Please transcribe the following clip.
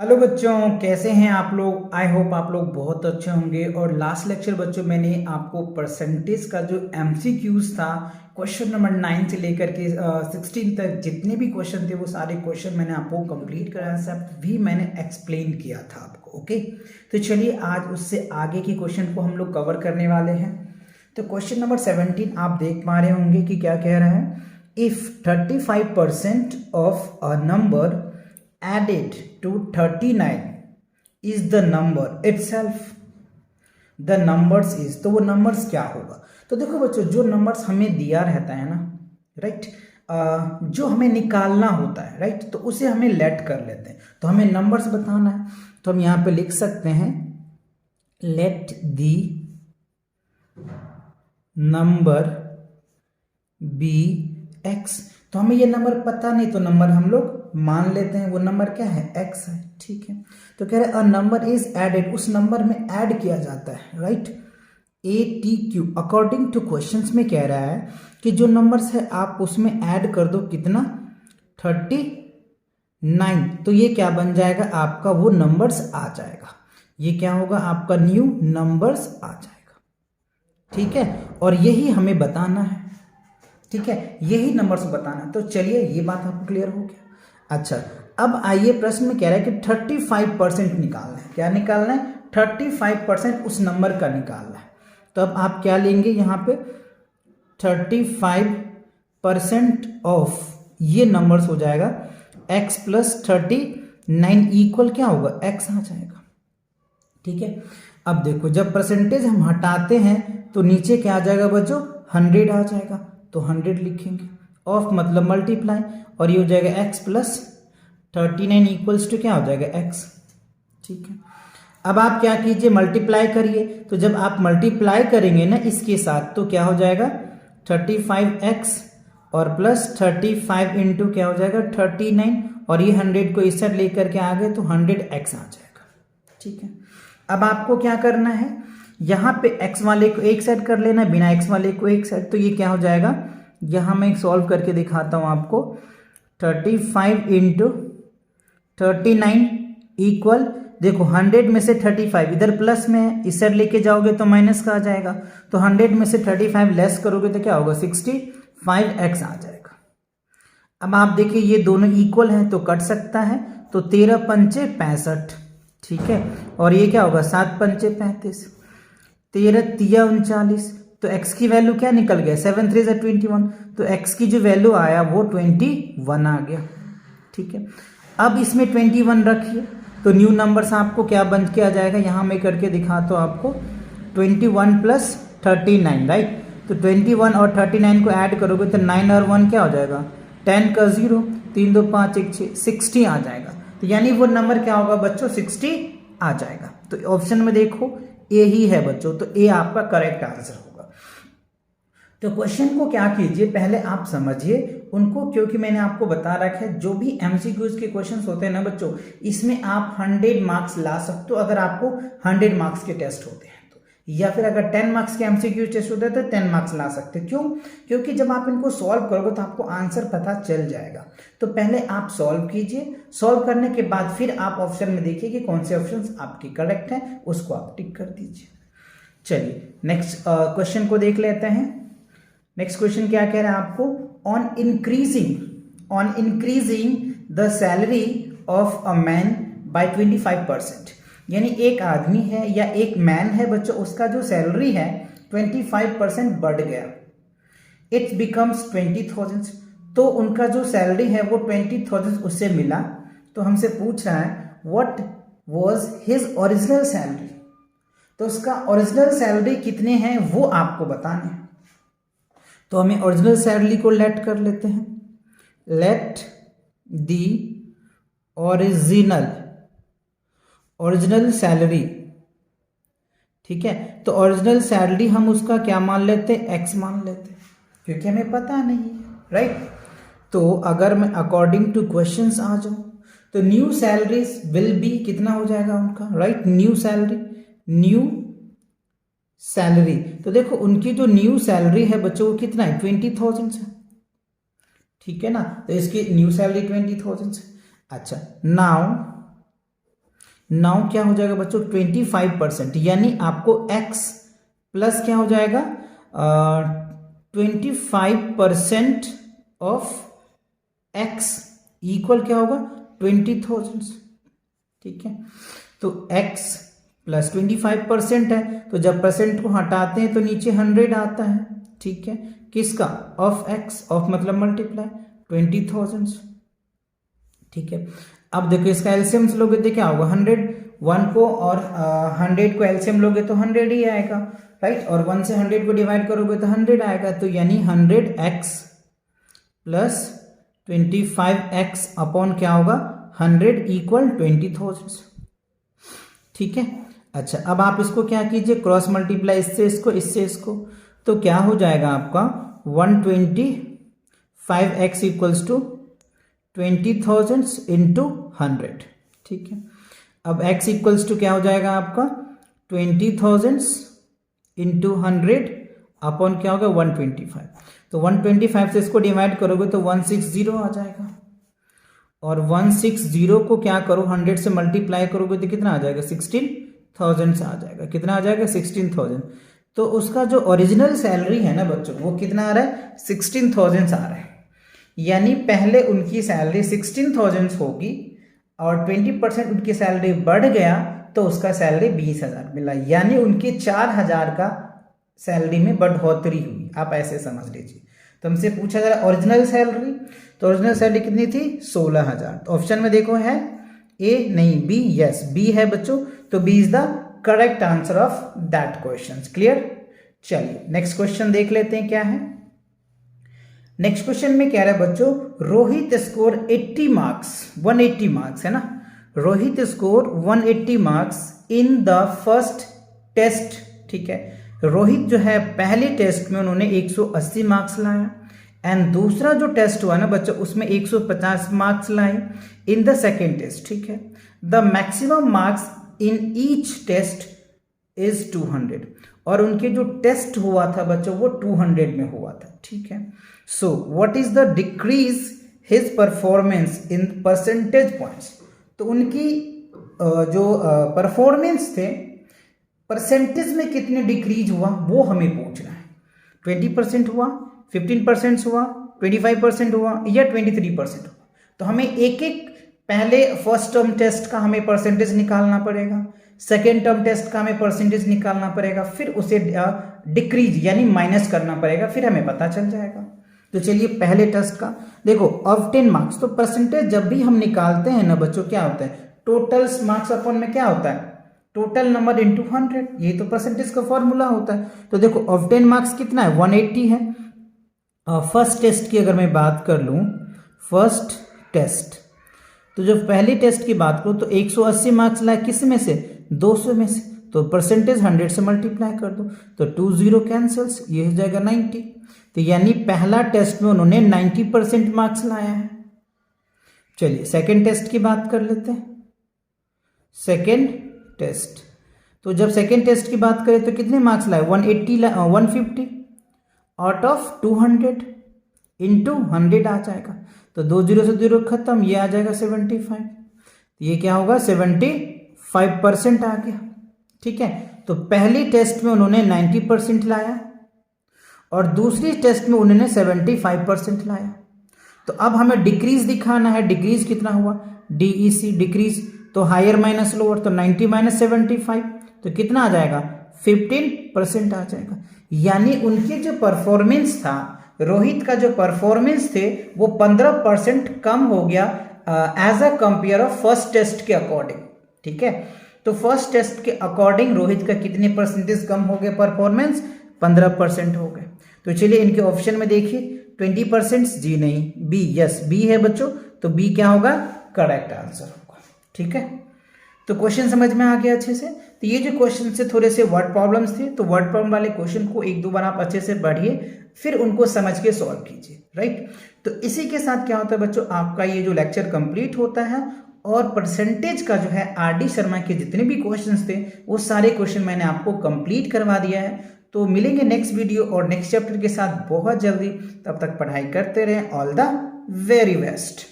Hello बच्चों, कैसे हैं आप लोग। आई होप आप लोग बहुत अच्छे होंगे। और लास्ट लेक्चर बच्चों मैंने आपको परसेंटेज का जो एमसीक्यूज था क्वेश्चन नंबर 9 से लेकर के 16 तक जितने भी क्वेश्चन थे वो सारे क्वेश्चन मैंने आपको कंप्लीट कराया, सब भी मैंने एक्सप्लेन किया था आपको। ओके, तो चलिए आज उससे आगे के क्वेश्चन को हम लोग कवर करने वाले हैं। तो क्वेश्चन नंबर 17 आप देख पा रहे होंगे कि क्या कह रहा है। If 35% of a number added to 39 is the number itself, the numbers is, तो वो नंबर्स क्या होगा। तो देखो बच्चों, जो नंबर्स हमें दिया रहता है ना, राइट, जो हमें निकालना होता है, राइट, तो उसे हमें लेट कर लेते हैं। तो हमें नंबर्स बताना है, तो हम यहां पे लिख सकते हैं let the number be x. तो हमें ये नंबर पता नहीं, तो नंबर हम लोग मान लेते हैं, वो नंबर क्या है, एक्स है। ठीक है, तो कह रहे हैं अ नंबर इज एडेड, उस नंबर में ऐड किया जाता है, right, A T Q. According two questions में कह रहा है कि जो नंबर्स है आप उसमें ऐड कर दो, कितना, 39। तो ये क्या बन जाएगा आपका, वो नंबर्स आ जाएगा। ये क्या होगा आपका, न्यू नंबर्स आ जाएगा। ठीक है, और यही हमें बताना है। ठीक है, यही नंबर्स बताना। तो चलिए, ये बात आपको क्लियर हो गया। अच्छा, अब आइए, प्रश्न में कह रहा है कि 35% निकालना है। क्या निकालना है, 35% उस नंबर का निकालना है। तो अब आप क्या लेंगे यहाँ पे, 35% ऑफ ये नंबर्स हो जाएगा x प्लस 39 इक्वल क्या होगा, x आ जाएगा। ठीक है, अब देखो जब परसेंटेज हम हटाते हैं तो नीचे क्या आ जाएगा बच्चों, 100 आ जाएगा। तो 100 लिखेंगे, ऑफ मतलब मल्टीप्लाई, और ये हो जाएगा x प्लस 39 इक्वल्स टू क्या हो जाएगा, x। ठीक है, अब आप क्या कीजिए, मल्टीप्लाई करिए। तो जब आप मल्टीप्लाई करेंगे ना इसके साथ, तो क्या हो जाएगा, 35x और प्लस 35 इंटू क्या हो जाएगा, 39, और ये 100 को इस साइड लेकर के आ गए तो 100x आ जाएगा। ठीक है, अब आपको क्या करना है, यहाँ पे x वाले को एक साइड कर लेना, बिना x वाले को एक साइड। तो ये क्या हो जाएगा, यहाँ मैं सॉल्व करके दिखाता हूँ आपको। 35 इंटू 39 इक्वल, देखो 100 में से 35 इधर प्लस में है, इस साइड लेके जाओगे तो माइनस का आ जाएगा। तो 100 में से 35 लेस करोगे तो क्या होगा, 65x आ जाएगा। अब आप देखिए ये दोनों इक्वल हैं तो कट सकता है, तो 13 पंचे 65। ठीक है, और ये क्या होगा, 7 पंचे 35, 13 तिया 39। तो x की वैल्यू क्या निकल गया, 7 3 जा 21। तो x की जो वैल्यू आया वो 21 आ गया। ठीक है, अब इसमें 21 रखिए, तो न्यू नंबर्स आपको क्या बन के आ जाएगा, यहां मैं करके दिखाता हूं आपको, 21 प्लस 39, राइट। तो 21 और 39 को ऐड करोगे तो 9 और 1 क्या हो जाएगा, 10 का 0, 3 2 5 1 6, 60 आ जाएगा। तो यानी वो नंबर क्या होगा बच्चों, 60 आ जाएगा। तो ऑप्शन में देखो ए ही है बच्चों, तो ए आपका करेक्ट आंसर होगा। तो क्वेश्चन को क्या कीजिए, पहले आप समझिए उनको, क्योंकि मैंने आपको बता रखा है जो भी एमसीक्यूज के क्वेश्चंस होते हैं ना बच्चों, इसमें आप 100 मार्क्स ला सकते हो अगर आपको 100 मार्क्स के टेस्ट होते हैं तो, या फिर अगर 10 मार्क्स के एमसीक्यू टेस्ट होते हैं तो 10 मार्क्स ला सकते हो। क्यों, क्योंकि जब आप इनको सॉल्व करोगे तो आपको आंसर पता चल जाएगा। तो पहले आप सॉल्व कीजिए, सॉल्व करने के बाद फिर आप ऑप्शन में देखिए कि कौन से ऑप्शन आपके करेक्ट हैं, उसको आप टिक कर दीजिए। चलिए नेक्स्ट क्वेश्चन को देख लेते हैं। नेक्स्ट क्वेश्चन क्या कह रहा है आपको, on increasing the salary of a man by 25%। यानी एक आदमी है या एक मैन है बच्चों, उसका जो सैलरी है 25% बढ़ गया, इट बिकम्स 20,000। तो उनका जो सैलरी है वो 20,000 उससे मिला। तो हमसे पूछ रहा है what was his original salary. तो उसका ओरिजिनल सैलरी कितने हैं वो आपको बताने हैं। तो हमें ओरिजिनल सैलरी को लेट कर लेते हैं, लेट दी ओरिजिनल सैलरी। ठीक है, तो ओरिजिनल सैलरी हम उसका क्या मान लेते हैं, एक्स मान लेते हैं, क्योंकि हमें पता नहीं है, राइट। तो अगर मैं अकॉर्डिंग टू क्वेश्चंस आ जाऊं तो न्यू सैलरीज विल बी कितना हो जाएगा उनका, राइट, न्यू सैलरी। तो देखो उनकी जो न्यू सैलरी है बच्चों वो कितना है, 20,000 है। ठीक है ना, तो इसकी न्यू सैलरी 20,000 है। अच्छा, नाउ नाउ क्या हो जाएगा बच्चों 25%, यानी आपको x प्लस क्या हो जाएगा 25% ऑफ x इक्वल क्या होगा 20,000। ठीक है, तो x प्लस 25% है, तो जब परसेंट को हटाते हैं तो नीचे 100 आता है। ठीक है, किसका ऑफ x, ऑफ मतलब मल्टीप्लाई 20,000। ठीक है, अब देखो इसका एलसीएम लोगे तो क्या होगा 100, 1 को और 100 को एलसीएम लोगे तो 100 ही आएगा, राइट। और 1 से 100 को डिवाइड करोगे तो 100 आएगा, तो यानी 100x प्लस 25x अपॉन क्या होगा 100 इक्वल 20,000। ठीक है, अच्छा अब आप इसको क्या कीजिए, क्रॉस मल्टीप्लाई इससे इसको, इससे इसको, तो क्या हो जाएगा आपका 125x इक्वल्स टू 20,000 इंटू 100। ठीक है, अब x इक्वल्स टू क्या हो जाएगा आपका 20,000 इंटू 100 अपॉन क्या होगा 125। तो 125 से इसको डिवाइड करोगे तो 160 आ जाएगा, और 160 को क्या करो 100 से मल्टीप्लाई करोगे तो कितना आ जाएगा 16,000 आ जाएगा। कितना आ जाएगा 16,000। तो उसका जो ओरिजिनल सैलरी है ना बच्चों वो कितना आ रहा है 16,000 आ रहा है, यानी पहले उनकी सैलरी 16,000 होगी और 20% उनकी सैलरी बढ़ गया तो उसका सैलरी 20,000 मिला, यानी उनकी 4,000 का सैलरी में बढ़ोतरी हुई। आप ऐसे समझ लीजिए। तो हमसे पूछा जा रहा है ओरिजिनल सैलरी, तो ओरिजिनल सैलरी कितनी थी 16,000। तो ऑप्शन में देखो है ए नहीं बी, यस बी है बच्चों, तो B is the correct answer of that question. Clear, चलिए नेक्स्ट क्वेश्चन देख लेते हैं क्या है। नेक्स्ट क्वेश्चन में कह रहा है बच्चों रोहित स्कोर 80 मार्क्स, 180 मार्क्स है ना, Rohit score 180 marks in the first test. ठीक है, रोहित जो है पहले टेस्ट में उन्होंने 180 मार्क्स लाया, एंड दूसरा जो टेस्ट हुआ ना बच्चों उसमें 150 मार्क्स लाए इन द सेकेंड टेस्ट। ठीक है, the maximum marks in each test is 200, और उनके जो टेस्ट हुआ था बच्चों वो 200 में हुआ था। ठीक है, so what is the decrease his performance in percentage points. तो उनकी जो परफॉर्मेंस थे परसेंटेज में कितने डिक्रीज हुआ वो हमें पूछना है। 20% हुआ, 15% हुआ, 25% हुआ या 23% हुआ। तो हमें एक एक पहले फर्स्ट टर्म टेस्ट का हमें परसेंटेज निकालना पड़ेगा, सेकेंड टर्म टेस्ट का हमें परसेंटेज निकालना पड़ेगा, फिर उसे डिक्रीज यानी माइनस करना पड़ेगा, फिर हमें पता चल जाएगा। तो चलिए पहले टेस्ट का देखो ऑफ 10 मार्क्स, तो परसेंटेज जब भी हम निकालते हैं ना बच्चों क्या होता है टोटल मार्क्स अपन में क्या होता है टोटल नंबर इंटू 100, यही तो परसेंटेज का फॉर्मूला होता है। तो देखो ऑफ 10 मार्क्स कितना है 180 है। फर्स्ट टेस्ट की अगर मैं बात कर लूँ, फर्स्ट टेस्ट, तो जब पहली टेस्ट की बात करूँ तो 180 मार्क्स लाए किस में से 200 में से, तो परसेंटेज 100 से मल्टीप्लाई कर दो तो 20 कैंसल्स, ये हो जाएगा 90। तो यानी पहला टेस्ट में उन्होंने 90% मार्क्स लाया है। चलिए सेकेंड टेस्ट की बात कर लेते हैं। सेकेंड टेस्ट, तो जब सेकेंड टेस्ट की बात करें तो कितने मार्क्स लाए 150 आउट ऑफ 200 इंटू 100 आ जाएगा, तो 20 से 0 खत्म, ये आ जाएगा 75। तो ये क्या होगा 75% आ गया। ठीक है, तो पहली टेस्ट में उन्होंने 90% लाया और दूसरी टेस्ट में उन्होंने 75% लाया। तो अब हमें डिक्रीज दिखाना है, डिक्रीज कितना हुआ DEC डिक्रीज, तो हायर माइनस लोअर, तो 90 माइनस 75 तो कितना आ जाएगा 15% आ जाएगा। यानी उनकी जो परफॉर्मेंस था, रोहित का जो परफॉर्मेंस थे वो 15% कम हो गया as a compare of first test के अकॉर्डिंग। ठीक है, तो फर्स्ट टेस्ट के अकॉर्डिंग रोहित का कितने परसेंटेज कम हो गए परफॉर्मेंस 15% हो गए। तो चलिए इनके ऑप्शन में देखिए 20% जी नहीं, बी यस बी है बच्चों, तो बी क्या होगा करेक्ट आंसर होगा। ठीक है, तो क्वेश्चन समझ में आ गया अच्छे से। तो ये जो क्वेश्चन से थोड़े से वर्ड प्रॉब्लम्स थे, तो वर्ड प्रॉब्लम वाले क्वेश्चन को एक दो बार आप अच्छे से पढ़िए, फिर उनको समझ के सॉल्व कीजिए, राइट। तो इसी के साथ क्या होता है बच्चों, आपका ये जो लेक्चर कंप्लीट होता है और परसेंटेज का जो है RD शर्मा के जितने भी क्वेश्चंस थे वो सारे क्वेश्चन मैंने आपको कंप्लीट करवा दिया है। तो मिलेंगे नेक्स्ट वीडियो और नेक्स्ट चैप्टर के साथ बहुत जल्दी, तब तक पढ़ाई करते रहें। All the very best.